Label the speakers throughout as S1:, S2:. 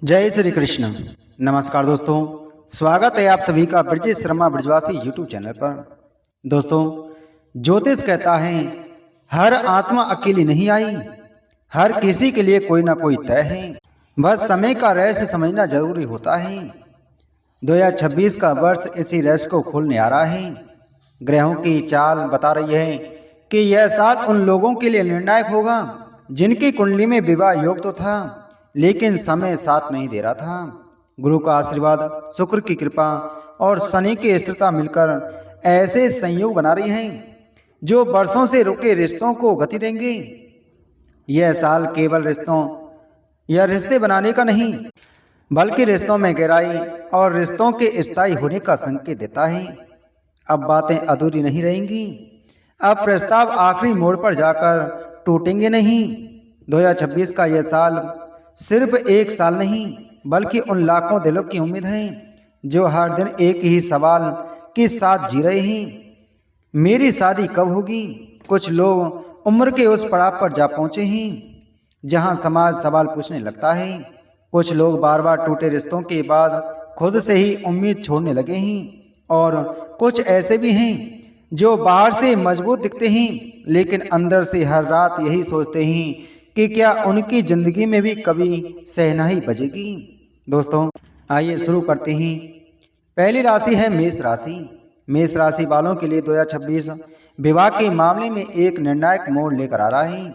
S1: जय श्री कृष्ण। नमस्कार दोस्तों, स्वागत है आप सभी का ब्रजेश शर्मा ब्रजवासी यूट्यूब चैनल पर। दोस्तों, ज्योतिष कहता है हर आत्मा अकेली नहीं आई, हर किसी के लिए कोई ना कोई तय है, बस समय का रहस्य समझना जरूरी होता है। 2026 का वर्ष इसी रहस्य को खोलने आ रहा है। ग्रहों की चाल बता रही है कि यह साल उन लोगों के लिए निर्णायक होगा जिनकी कुंडली में विवाह योग तो था, लेकिन समय साथ नहीं दे रहा था। गुरु का आशीर्वाद, शुक्र की कृपा और शनि की स्थिरता मिलकर ऐसे संयोग बना रही हैं जो वर्षों से रुके रिश्तों को गति देंगे। यह साल केवल रिश्ते बनाने का नहीं, बल्कि रिश्तों में गहराई और रिश्तों के स्थायी होने का संकेत देता है। अब बातें अधूरी नहीं रहेंगी, अब प्रस्ताव आखिरी मोड़ पर जाकर टूटेंगे नहीं। 2026 का यह साल सिर्फ एक साल नहीं, बल्कि उन लाखों दिलों की उम्मीद है जो हर दिन एक ही सवाल के साथ जी रहे हैं, मेरी शादी कब होगी। कुछ लोग उम्र के उस पड़ाव पर जा पहुंचे हैं जहां समाज सवाल पूछने लगता है। कुछ लोग बार बार टूटे रिश्तों के बाद खुद से ही उम्मीद छोड़ने लगे हैं, और कुछ ऐसे भी हैं जो बाहर से मजबूत दिखते हैं लेकिन अंदर से हर रात यही सोचते हैं कि क्या उनकी जिंदगी में भी कभी शहनाई बजेगी। दोस्तों, आइए शुरू करते हैं। पहली राशि है मेष राशि। मेष राशि वालों के लिए 2026 विवाह के मामले में एक निर्णायक मोड़ लेकर आ रहा है।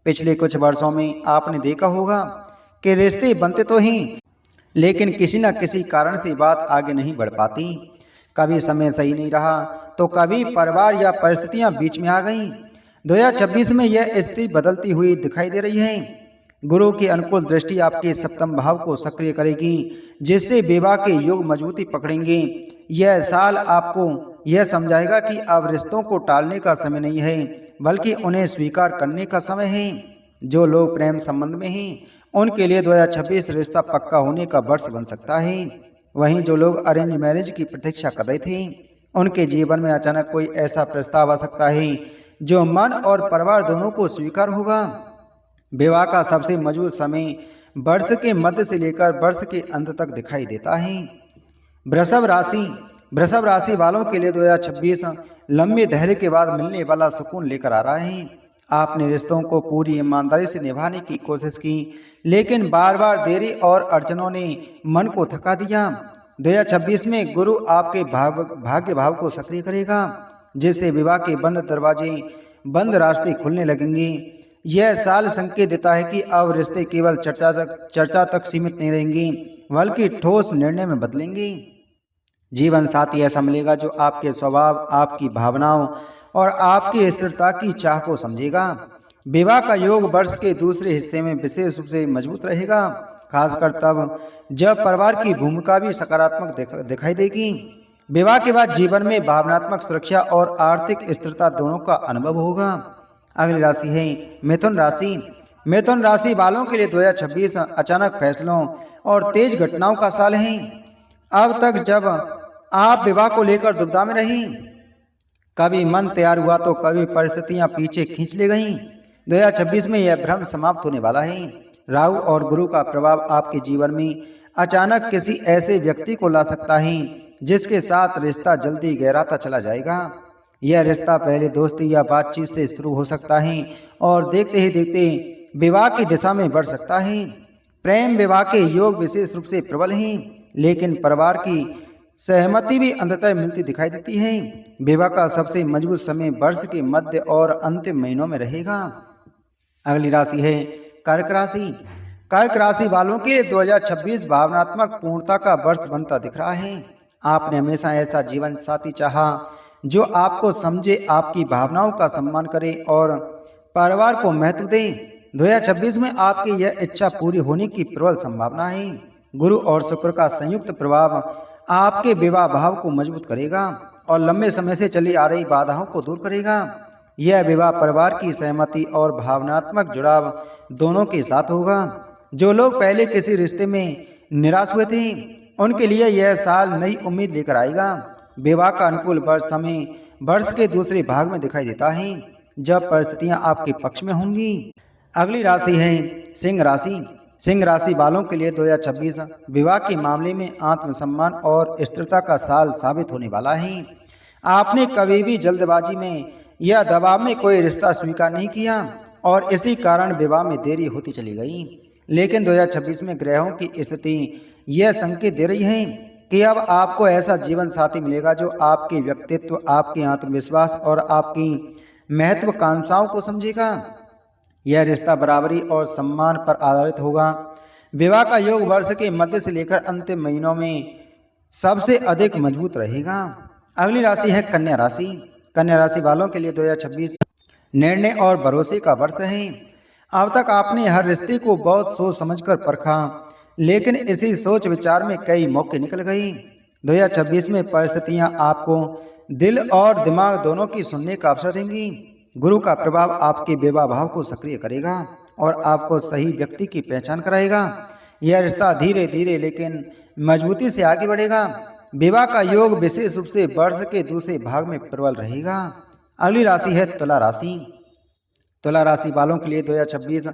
S1: पिछले कुछ वर्षों में आपने देखा होगा कि रिश्ते बनते तो हैं, लेकिन किसी न किसी कारण से बात आगे नहीं बढ़ पाती। कभी समय सही नहीं रहा तो कभी परिवार या परिस्थितियां बीच में आ गईं। 2026 में यह स्थिति बदलती हुई दिखाई दे रही है। गुरु की अनुकूल दृष्टि आपके सप्तम भाव को सक्रिय करेगी, जिससे विवाह के योग मजबूती पकड़ेंगे। यह साल आपको यह समझाएगा कि अब रिश्तों को टालने का समय नहीं है, बल्कि उन्हें स्वीकार करने का समय है। जो लोग प्रेम संबंध में हैं, उनके लिए 2026 रिश्ता पक्का होने का वर्ष बन सकता है। वहीं जो लोग अरेंज मैरिज की प्रतीक्षा कर रहे थे, उनके जीवन में अचानक कोई ऐसा प्रस्ताव आ सकता है जो मन और परिवार दोनों को स्वीकार होगा। विवाह का सबसे मजबूत समय वर्ष के मध्य से लेकर वर्ष के अंत तक दिखाई देता है। वृषभ राशि वालों के लिए 2026 लंबे धैर्य के बाद मिलने वाला सुकून लेकर आ रहा है। आपने रिश्तों को पूरी ईमानदारी से निभाने की कोशिश की, लेकिन बार बार देरी और अड़चनों ने मन को थका दिया। 2026 में गुरु आपके भाग्य भाव को सक्रिय करेगा, जिससे विवाह के बंद दरवाजे, बंद रास्ते खुलने लगेंगे। यह साल संकेत देता है कि अब रिश्ते केवल चर्चा तक सीमित नहीं रहेंगे, बल्कि ठोस निर्णय में बदलेंगे। जीवन साथी ऐसा मिलेगा जो आपके स्वभाव, आपकी भावनाओं और आपकी स्थिरता की चाह को समझेगा। विवाह का योग वर्ष के दूसरे हिस्से में विशेष रूप से मजबूत रहेगा, खासकर तब जब परिवार की भूमिका भी सकारात्मक दिखाई देगी। विवाह के बाद जीवन में भावनात्मक सुरक्षा और आर्थिक स्थिरता दोनों का अनुभव होगा। अगली राशि है मिथुन राशि। मिथुन राशि वालों के लिए 2026 अचानक फैसलों और तेज घटनाओं का साल है। अब तक जब आप विवाह को लेकर दुविधा में रही, कभी मन तैयार हुआ तो कभी परिस्थितियां पीछे खींच ले गईं। 2026 में यह भ्रम समाप्त होने वाला है। राहु और गुरु का प्रभाव आपके जीवन में अचानक किसी ऐसे व्यक्ति को ला सकता है जिसके साथ रिश्ता जल्दी गहराता चला जाएगा। यह रिश्ता पहले दोस्ती या बातचीत से शुरू हो सकता है और देखते ही देखते विवाह की दिशा में बढ़ सकता है। प्रेम विवाह के योग विशेष रूप से प्रबल हैं, लेकिन परिवार की सहमति भी अंततः मिलती दिखाई देती है। विवाह का सबसे मजबूत समय वर्ष के मध्य और अंतिम महीनों में रहेगा। अगली राशि है कर्क राशि। कर्क राशि वालों के 2026 भावनात्मक पूर्णता का वर्ष बनता दिख रहा है। आपने हमेशा ऐसा जीवन साथी चाहा जो आपको समझे, आपकी भावनाओं का सम्मान करे और परिवार को महत्व दे। 2026 में आपकी यह इच्छा पूरी होने की प्रबल संभावना है। गुरु और शुक्र का संयुक्त प्रभाव आपके विवाह भाव को मजबूत करेगा और लंबे समय से चली आ रही बाधाओं को दूर करेगा। यह विवाह परिवार की सहमति और भावनात्मक जुड़ाव दोनों के साथ होगा। जो लोग पहले किसी रिश्ते में निराश हुए थे, उनके लिए यह साल नई उम्मीद लेकर आएगा। विवाह का अनुकूल समय वर्ष के दूसरे भाग में दिखाई देता है, जब परिस्थितियां आपके पक्ष में होंगी। अगली राशि है सिंह राशि। सिंह राशि वालों के लिए 2026 विवाह के मामले में आत्मसम्मान और स्थिरता का साल साबित होने वाला है। आपने कभी भी जल्दबाजी में या दबाव में कोई रिश्ता स्वीकार नहीं किया और इसी कारण विवाह में देरी होती चली गई। लेकिन 2026 में ग्रहों की स्थिति यह संकेत दे रही है कि अब आपको ऐसा जीवन साथी मिलेगा जो आपके व्यक्तित्व, आपके आत्मविश्वास और आपकी महत्वाकांक्षाओं को समझेगा। यह रिश्ता बराबरी और सम्मान पर आधारित होगा। विवाह का योग वर्ष के मध्य से लेकर अंतिम महीनों में सबसे अधिक मजबूत रहेगा। अगली राशि है कन्या राशि। कन्या राशि वालों के लिए 2026 निर्णय और भरोसे का वर्ष है। अब तक आपने हर रिश्ते को बहुत सोच समझकर परखा, लेकिन इसी सोच विचार में कई मौके निकल गए। 2026 में परिस्थितियां आपको दिल और दिमाग दोनों की सुनने का अवसर देंगी। गुरु का प्रभाव आपके विवाह भाव को सक्रिय करेगा और आपको सही व्यक्ति की पहचान कराएगा। यह रिश्ता धीरे धीरे लेकिन मजबूती से आगे बढ़ेगा। विवाह का योग विशेष रूप से वर्ष के दूसरे भाग में प्रबल रहेगा। अगली राशि है तुला राशि। तुला राशि वालों के लिए 2026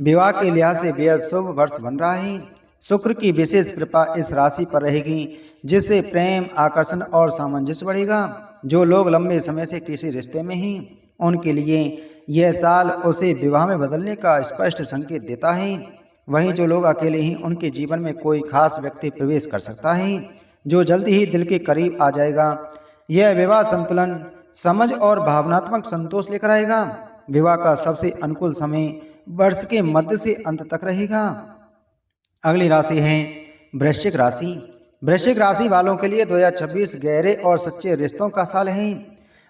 S1: विवाह के लिहाज से बेहद शुभ वर्ष बन रहा है। शुक्र की विशेष कृपा इस राशि पर रहेगी, जिससे प्रेम, आकर्षण और सामंजस्य बढ़ेगा। जो लोग लंबे समय से किसी रिश्ते में हैं, उनके लिए यह साल उसे विवाह में बदलने का स्पष्ट संकेत देता है। वहीं जो लोग अकेले हैं, उनके जीवन में कोई खास व्यक्ति प्रवेश कर सकता है, जो जल्द ही दिल के करीब आ जाएगा। यह विवाह संतुलन, समझ और भावनात्मक संतोष लेकर आएगा। विवाह का सबसे अनुकूल समय वर्ष के मध्य से अंत तक रहेगा। अगली राशि है वृश्चिक राशि। वृश्चिक राशि वालों के लिए 2026 गहरे और सच्चे रिश्तों का साल है।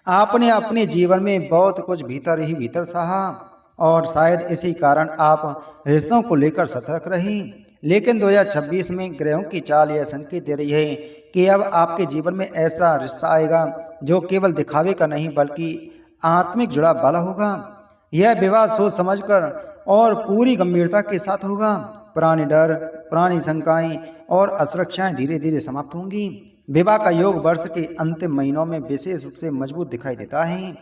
S1: आपने अपने जीवन में बहुत कुछ भीतर ही भीतर सहा और शायद इसी कारण आप रिश्तों को लेकर सतर्क रही। लेकिन 2026 में ग्रहों की चाल यह संकेत दे रही है कि अब आपके जीवन में ऐसा रिश्ता आएगा जो केवल दिखावे का नहीं बल्कि आत्मिक जुड़ाव वाला होगा। यह विवाह सोच समझकर और पूरी गंभीरता के साथ होगा। पुराने डर, पुरानी शंकाएं और असुरक्षाएं धीरे धीरे समाप्त होंगी। विवाह का योग वर्ष के अंतिम महीनों में विशेष रूप से मजबूत दिखाई देता है।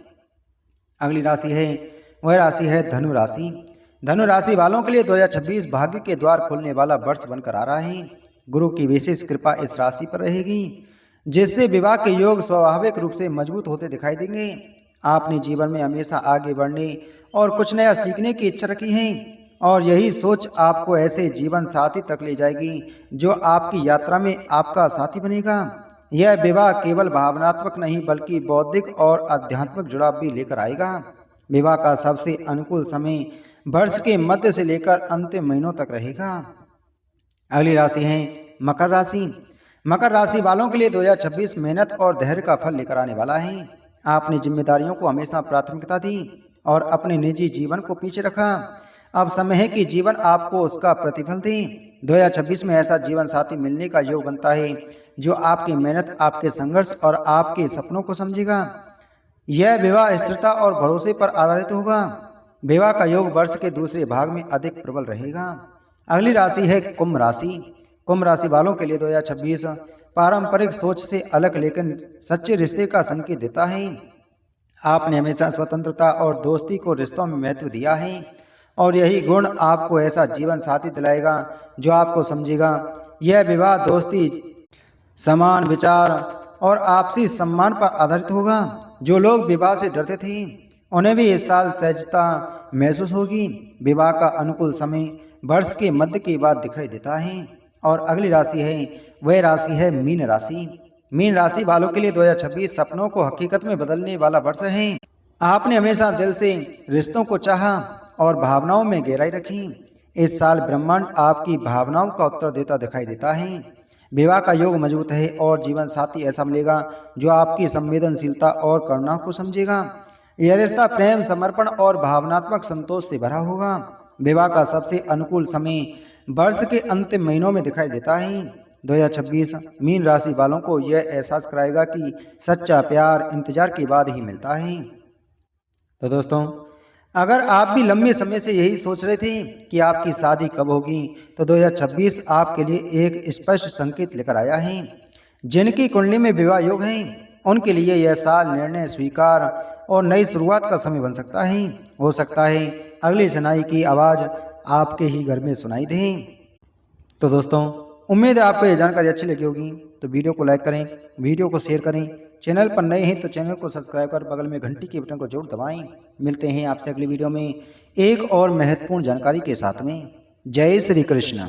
S1: अगली राशि है वह राशि है धनु राशि। धनु राशि वालों के लिए 2026 भाग्य के द्वार खोलने वाला वर्ष बनकर आ रहा है। गुरु की विशेष कृपा इस राशि पर रहेगी, जिससे विवाह के योग स्वाभाविक रूप से मजबूत होते दिखाई देंगे। आपने जीवन में हमेशा आगे बढ़ने और कुछ नया सीखने की इच्छा रखी है और यही सोच आपको ऐसे जीवन साथी तक ले जाएगी जो आपकी यात्रा में आपका साथी बनेगा। यह विवाह केवल भावनात्मक नहीं बल्कि बौद्धिक और आध्यात्मिक जुड़ाव भी लेकर आएगा। विवाह का सबसे अनुकूल समय वर्ष के मध्य से लेकर अंतिम महीनों तक रहेगा। अगली राशि है मकर राशि। मकर राशि वालों के लिए 2026 मेहनत और धैर्य का फल लेकर आने वाला है। आपने जिम्मेदारियों को हमेशा प्राथमिकता दी और अपने निजी जीवन को पीछे रखा। अब समय है कि जीवन आपको उसका प्रतिफल दे। 2026 में ऐसा जीवन साथी मिलने का योग बनता है जो आपकी मेहनत, आपके संघर्ष और आपके सपनों को समझेगा। यह विवाह स्थिरता और भरोसे पर आधारित होगा। विवाह का योग वर्ष के दूसरे भाग में अधिक प्रबल रहेगा। अगली राशि है कुंभ राशि। कुंभ राशि वालों के लिए 2026 पारंपरिक सोच से अलग लेकिन सच्चे रिश्ते का संकेत देता है। आपने हमेशा स्वतंत्रता और दोस्ती को रिश्तों में महत्व दिया है और यही गुण आपको ऐसा जीवन साथी दिलाएगा जो आपको समझेगा। यह विवाह दोस्ती, समान विचार और आपसी सम्मान पर आधारित होगा। जो लोग विवाह से डरते थे उन्हें भी इस साल सहजता महसूस होगी। विवाह का अनुकूल समय वर्ष के मध्य के बाद दिखाई देता है। और अगली राशि है वह राशि है मीन राशि। मीन राशि वालों के लिए 2026 सपनों को हकीकत में बदलने वाला वर्ष है। आपने हमेशा दिल से रिश्तों को चाहा और भावनाओं में गहराई रखी। इस साल ब्रह्मांड आपकी भावनाओं का उत्तर देता दिखाई देता है। विवाह का योग मजबूत है और जीवन साथी ऐसा मिलेगा जो आपकी संवेदनशीलता और करुणा को समझेगा। यह रिश्ता प्रेम, समर्पण और भावनात्मक संतोष से भरा होगा। विवाह का सबसे अनुकूल समय वर्ष के अंतिम महीनों में दिखाई देता है। 2026 मीन राशि वालों को यह एहसास कराएगा कि सच्चा प्यार इंतजार के बाद ही मिलता है। तो दोस्तों, अगर आप भी लंबे समय से यही सोच रहे थे कि आपकी शादी कब होगी, तो 2026 आपके लिए एक स्पष्ट संकेत लेकर आया है। जिनकी कुंडली में विवाह योग है उनके लिए यह साल निर्णय, स्वीकार और नई शुरुआत का समय बन सकता है। हो सकता है अगली शनाई की आवाज़ आपके ही घर में सुनाई दें। तो दोस्तों, उम्मीद है आपको ये जानकारी अच्छी लगी होगी, तो वीडियो को लाइक करें, वीडियो को शेयर करें। चैनल पर नए हैं तो चैनल को सब्सक्राइब कर बगल में घंटी के बटन को जरूर दबाएं। मिलते हैं आपसे अगली वीडियो में एक और महत्वपूर्ण जानकारी के साथ में। जय श्री कृष्ण।